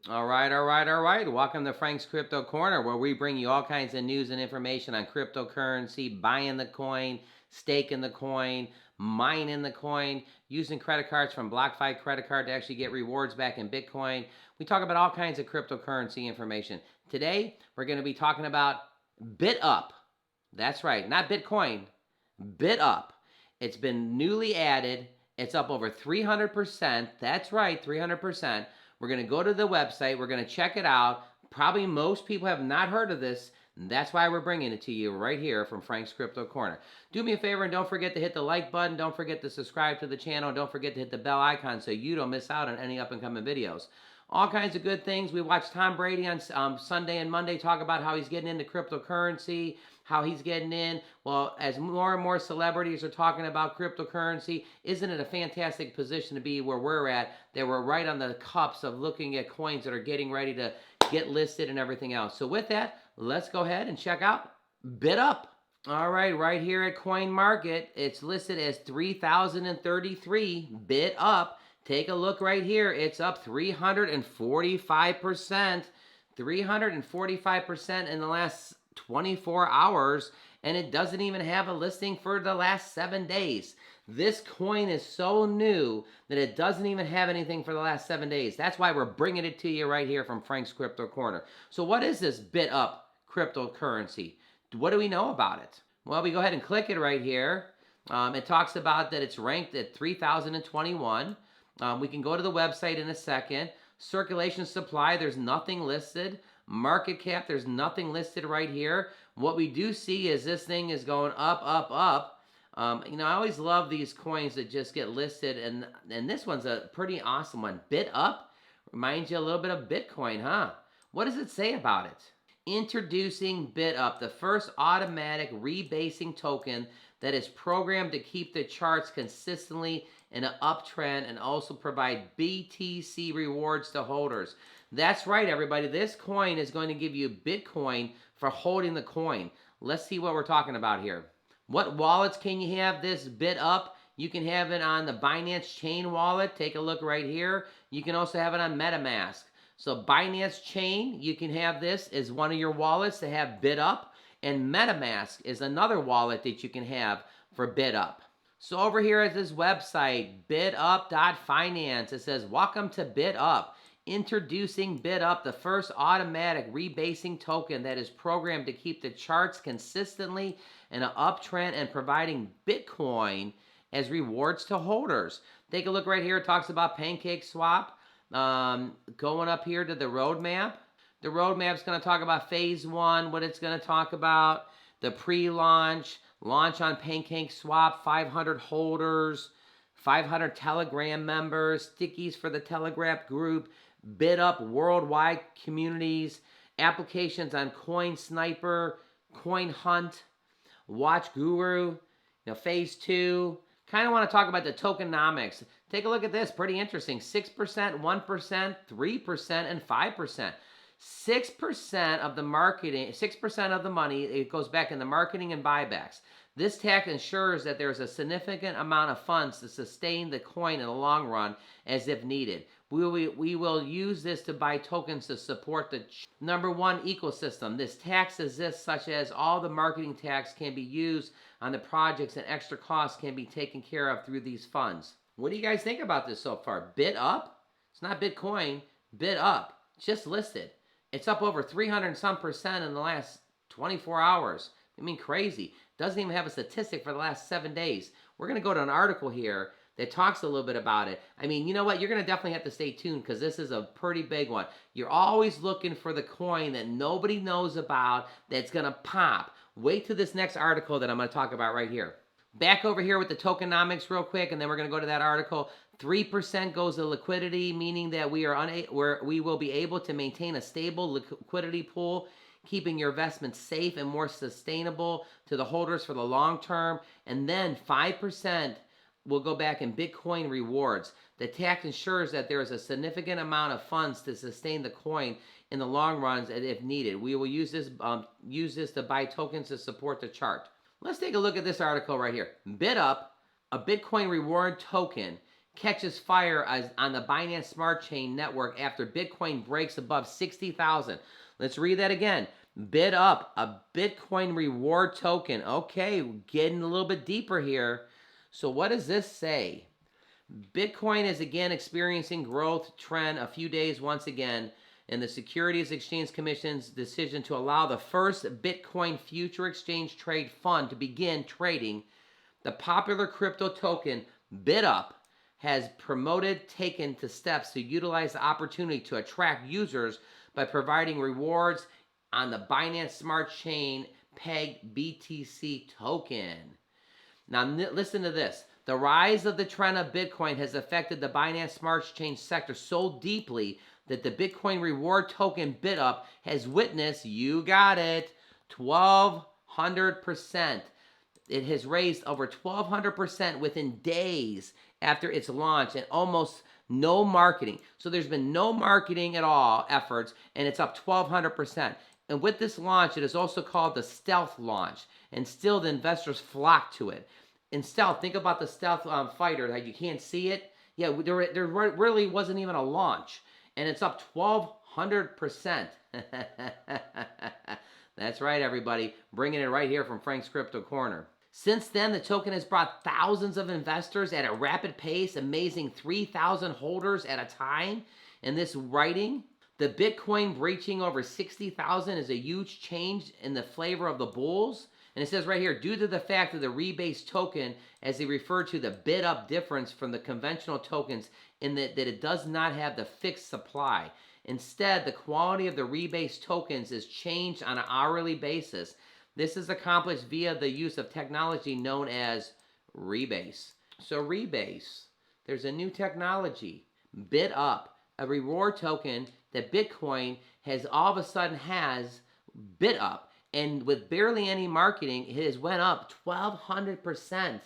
All right, all right, all right. Welcome to Frank's Crypto Corner, where we bring you all kinds of news and information on cryptocurrency, buying the coin, staking the coin, mining the coin, using credit cards from BlockFi credit card to actually get rewards back in Bitcoin. We talk about all kinds of cryptocurrency information. Today, we're going to be talking about BITUP. That's right, not Bitcoin, BITUP. It's been newly added. It's up over 300%. That's right, 300%. We're going to go to the website. We're going to check it out. Probably most people have not heard of this. That's why we're bringing it to you right here from Frank's Crypto Corner. Do me a favor and don't forget to hit the like button. Don't forget to subscribe to the channel. Don't forget to hit the bell icon so you don't miss out on any up and coming videos. All kinds of good things. We watched Tom Brady on Sunday and Monday talk about how he's getting into cryptocurrency, how he's getting in. Well, as more and more celebrities are talking about cryptocurrency, isn't it a fantastic position to be where we're at, that we're right on the cups of looking at coins that are getting ready to get listed and everything else. So with that, let's go ahead and check out BITUP. All right, right here at Coin Market, it's listed as 3,033 BITUP. Take a look right here. It's up 345%. 345% in the last 24 hours, and it doesn't even have a listing for the last 7 days. This coin is so new that it doesn't even have anything for the last 7 days. That's why we're bringing it to you right here from Frank's Crypto Corner. So what is this BITUP cryptocurrency? What do we know about it? Well, we go ahead and click it right here. It talks about that it's ranked at 3,021. We can go to the website in a second. Circulation supply, there's nothing listed. Market cap, there's nothing listed right here. What we do see is this thing is going up, up, up. I always love these coins that just get listed, and this one's a pretty awesome one. BITUP reminds you a little bit of Bitcoin, huh? What does it say about it? Introducing BITUP, the first automatic rebasing token that is programmed to keep the charts consistently in an uptrend and also provide BTC rewards to holders. That's right, everybody. This coin is going to give you Bitcoin for holding the coin. Let's see what we're talking about here. What wallets can you have this BITUP? You can have it on the Binance Chain wallet. Take a look right here. You can also have it on MetaMask. So Binance Chain, you can have this as one of your wallets to have BITUP. And MetaMask is another wallet that you can have for BITUP. So over here at this website, bitup.finance, it says, welcome to BITUP. Introducing BITUP, the first automatic rebasing token that is programmed to keep the charts consistently in an uptrend and providing Bitcoin as rewards to holders. Take a look right here. It talks about PancakeSwap. Going up here to the roadmap. The roadmap is going to talk about phase 1, what it's going to talk about, the pre-launch, launch on PancakeSwap, 500 holders, 500 Telegram members, stickies for the Telegram group, BITUP worldwide communities, applications on Coin Sniper, Coin Hunt, Watch Guru, phase 2. Kind of want to talk about the tokenomics. Take a look at this, pretty interesting. 6%, 1%, 3%, and 5%. 6% of the marketing, 6% of the money, it goes back in the marketing and buybacks. This tax ensures that there's a significant amount of funds to sustain the coin in the long run as if needed. We will use this to buy tokens to support the number 1 ecosystem. This tax exists such as all the marketing tax can be used on the projects and extra costs can be taken care of through these funds. What do you guys think about this so far? BITUP? It's not Bitcoin, BITUP. Just listed. It's up over 300 and some percent in the last 24 hours. I mean, crazy. Doesn't even have a statistic for the last 7 days. We're going to go to an article here that talks a little bit about it. I mean, you know what? You're going to definitely have to stay tuned because this is a pretty big one. You're always looking for the coin that nobody knows about that's going to pop. Wait till this next article that I'm going to talk about right here. Back over here with the tokenomics real quick, and then we're going to go to that article. 3% goes to liquidity, meaning that we will be able to maintain a stable liquidity pool, keeping your investments safe and more sustainable to the holders for the long term. And then 5% will go back in Bitcoin rewards. The tax ensures that there is a significant amount of funds to sustain the coin in the long runs if needed. We will use this to buy tokens to support the chart. Let's take a look at this article right here. BITUP, a Bitcoin reward token, catches fire on the Binance Smart Chain network after Bitcoin breaks above 60,000. Let's read that again. BITUP, a Bitcoin reward token. Okay, getting a little bit deeper here. So what does this say? Bitcoin is again experiencing growth trend a few days once again, and the Securities Exchange Commission's decision to allow the first Bitcoin future exchange trade fund to begin trading the popular crypto token BITUP has taken to steps to utilize the opportunity to attract users by providing rewards on the Binance Smart Chain Peg BTC token. Now listen to this. The rise of the trend of Bitcoin has affected the Binance Smart Chain sector so deeply that the Bitcoin reward token BITUP has witnessed, you got it, 1,200%. It has raised over 1,200% within days after its launch and almost no marketing. So there's been no marketing at all efforts, and it's up 1,200%. And with this launch, it is also called the stealth launch, and still the investors flock to it. In stealth, think about the stealth fighter, that you can't see it. Yeah, there really wasn't even a launch, and it's up 1,200%. That's right, everybody. Bringing it right here from Frank's Crypto Corner. Since then, the token has brought thousands of investors at a rapid pace, amazing 3,000 holders at a time. In this writing, the Bitcoin breaching over 60,000 is a huge change in the flavor of the bulls. And it says right here, due to the fact that the rebased token, as they refer to the BITUP difference from the conventional tokens, in that it does not have the fixed supply. Instead, the quality of the rebased tokens is changed on an hourly basis. This is accomplished via the use of technology known as rebase. So rebase, there's a new technology, BITUP, a reward token that Bitcoin has all of a sudden has BITUP. And with barely any marketing, it has went up 1,200%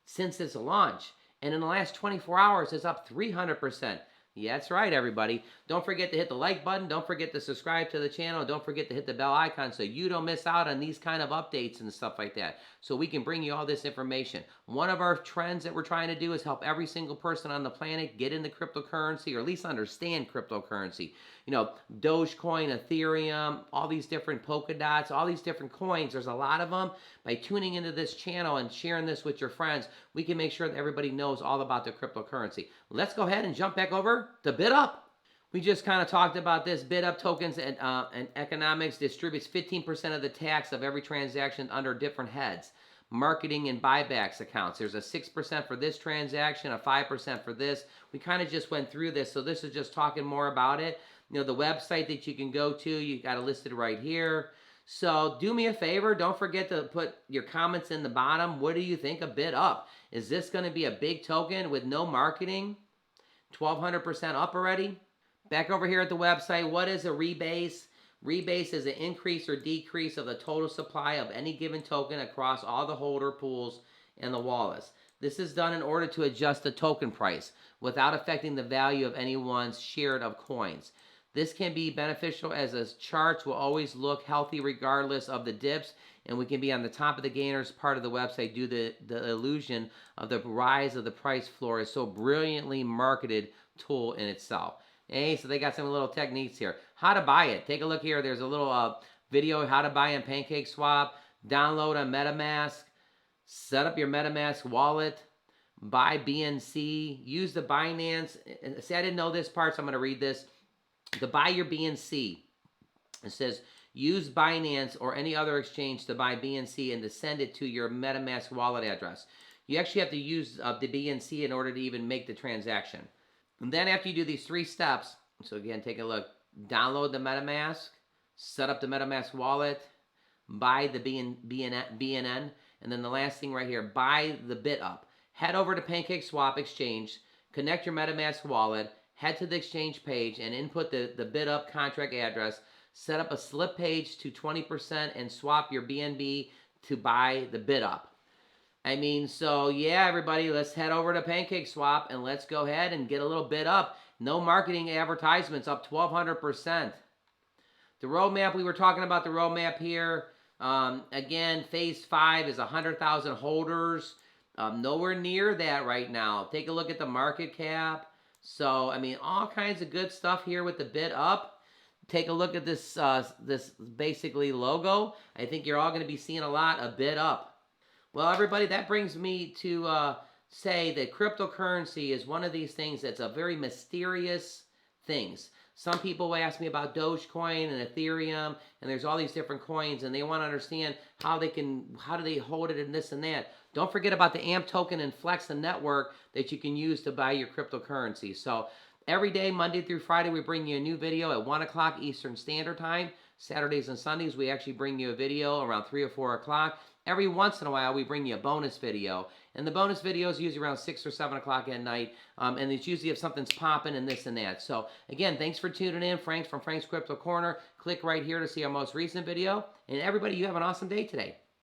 since its launch. And in the last 24 hours, it's up 300%. Yeah, that's right, everybody. Don't forget to hit the like button. Don't forget to subscribe to the channel. Don't forget to hit the bell icon so you don't miss out on these kind of updates and stuff like that. So we can bring you all this information. One of our trends that we're trying to do is help every single person on the planet get into cryptocurrency, or at least understand cryptocurrency. You know, Dogecoin, Ethereum, all these different polka dots, all these different coins. There's a lot of them. By tuning into this channel and sharing this with your friends, we can make sure that everybody knows all about the cryptocurrency. Let's go ahead and jump back over to BITUP. We just kind of talked about this. BITUP tokens and economics distributes 15% of the tax of every transaction under different heads. Marketing and buybacks accounts. There's a 6% for this transaction, a 5% for this. We kind of just went through this, so this is just talking more about it. You know, the website that you can go to, you got it listed right here. So do me a favor, don't forget to put your comments in the bottom. What do you think of BITUP? Is this going to be a big token with no marketing? 1,200% up already? Back over here at the website, what is a rebase? Rebase is an increase or decrease of the total supply of any given token across all the holder pools and the wallets. This is done in order to adjust the token price without affecting the value of anyone's share of coins. This can be beneficial as the charts will always look healthy regardless of the dips, and we can be on the top of the gainers part of the website due to the illusion of the rise of the price floor is so brilliantly marketed tool in itself. Hey, so they got some little techniques here. How to buy it. Take a look here. There's a little video how to buy in PancakeSwap. Download on MetaMask. Set up your MetaMask wallet. Buy BNC. Use the Binance. See, I didn't know this part, so I'm going to read this. To buy your BNC, it says use Binance or any other exchange to buy BNC and to send it to your MetaMask wallet address. You actually have to use the BNC in order to even make the transaction. And then after you do these 3 steps, so again, take a look. Download the MetaMask, set up the MetaMask wallet, buy the BNN, and then the last thing right here, buy the BITUP. Head over to PancakeSwap exchange, connect your MetaMask wallet, head to the exchange page and input the BITUP contract address, set up a slip page to 20% and swap your BNB to buy the BITUP. I mean, so yeah, everybody, let's head over to PancakeSwap and let's go ahead and get a little BITUP. No marketing advertisements, up 1,200%. The roadmap, we were talking about the roadmap here. Again, phase 5 is 100,000 holders. Nowhere near that right now. Take a look at the market cap. So, I mean, all kinds of good stuff here with the BITUP. Take a look at this basically logo. I think you're all going to be seeing a lot of BITUP. Well, everybody, that brings me to say that cryptocurrency is one of these things that's a very mysterious things. Some people ask me about Dogecoin and Ethereum, and there's all these different coins, and they want to understand how do they hold it and this and that. Don't forget about the AMP token and Flex, the network that you can use to buy your cryptocurrency. So every day, Monday through Friday, we bring you a new video at 1 o'clock Eastern Standard Time. Saturdays and Sundays, we actually bring you a video around 3 or 4 o'clock. Every once in a while, we bring you a bonus video. And the bonus video is usually around 6 or 7 o'clock at night. And it's usually if something's popping and this and that. So, again, thanks for tuning in. Frank from Frank's Crypto Corner. Click right here to see our most recent video. And everybody, you have an awesome day today.